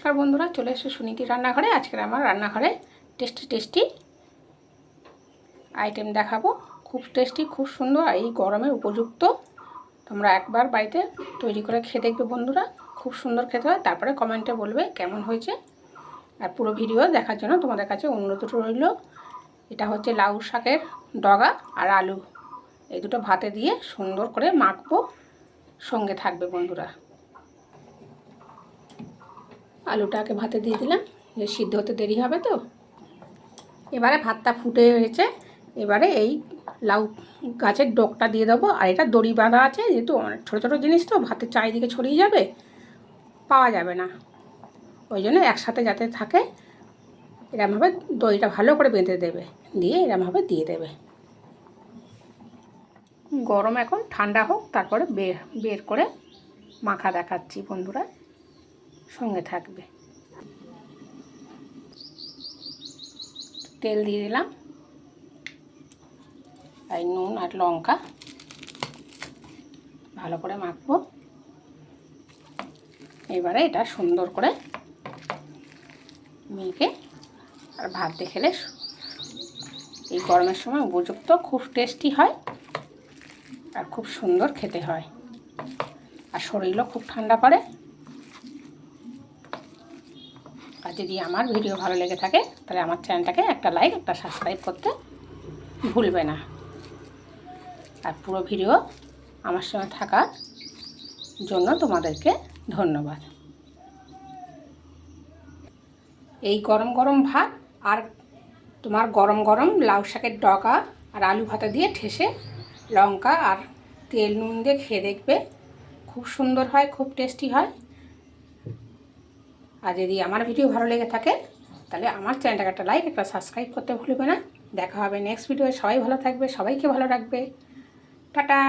নমস্কার বন্ধুরা, চলে এসো সুনীতি রান্নাঘরে। আজকে আমার রান্নাঘরে টেস্টি আইটেম দেখাবো। খুব টেস্টি, খুব সুন্দর, আর এই গরমে উপযুক্ত। তোমরা একবার বাড়িতে তৈরি করে খেয়ে দেখবে বন্ধুরা, খুব সুন্দর খেতে হয়। তারপরে কমেন্টে বলবে কেমন হয়েছে। আর পুরো ভিডিও দেখার জন্য তোমাদের কাছে অনুরোধ রইল। এটা হচ্ছে লাউ শাকের ডগা আর আলু, এই দুটো ভাতে দিয়ে সুন্দর করে মাখবো। সঙ্গে থাকবে বন্ধুরা। আলুটাকে ভাতে দিয়ে দিলাম, যে সিদ্ধ হতে দেরি হবে তো। এবারে ভাতটা ফুটে হয়েছে, এবারে এই লাউ গাছের ডগটা দিয়ে দেবো। আর এটা দড়ি বাঁধা আছে, যেহেতু অনেক ছোটো ছোটো জিনিস তো ভাতের চারিদিকে ছড়িয়ে যাবে, পাওয়া যাবে না। ওই জন্য একসাথে যাতে থাকে এরমভাবে দড়িটা ভালো করে বেঁধে দেবে, দিয়ে এরমভাবে দিয়ে দেবে। গরম এখন ঠান্ডা হোক, তারপরে বের করে মাখা দেখাচ্ছি বন্ধুরা, সঙ্গে থাকবে। তেল দিয়ে দিলাম, আর নুন আর লঙ্কা ভালো করে মাখবো। এবারে এটা সুন্দর করে মেখে আর ভাত দিয়ে খেলে এই গরমের সময় উপযুক্ত, খুব টেস্টি হয় আর খুব সুন্দর খেতে হয়, আর শরীরও খুব ঠান্ডা করে। আর যদি আমার ভিডিও ভালো লেগে থাকে তাহলে আমার চ্যানেলটাকে একটা লাইক, একটা সাবস্ক্রাইব করতে ভুলবে না। আর পুরো ভিডিও আমার সঙ্গে থাকার জন্য তোমাদেরকে ধন্যবাদ। এই গরম গরম ভাত আর তোমার গরম গরম লাউ শাকের ডগা আর আলু ভাতে দিয়ে ঠেসে লঙ্কা আর তেল নুন দিয়ে খেয়ে দেখবে, খুব সুন্দর হয়, খুব টেস্টি হয়। আর যদি আমার ভিডিও ভালো লেগে থাকে তাহলে আমার চ্যানেলটাকে একটা লাইক, একটা সাবস্ক্রাইব করতে ভুলবে না। দেখা হবে নেক্সট ভিডিও। সবাই ভালো থাকবে, সবাইকে ভালো রাখবে। টাটা।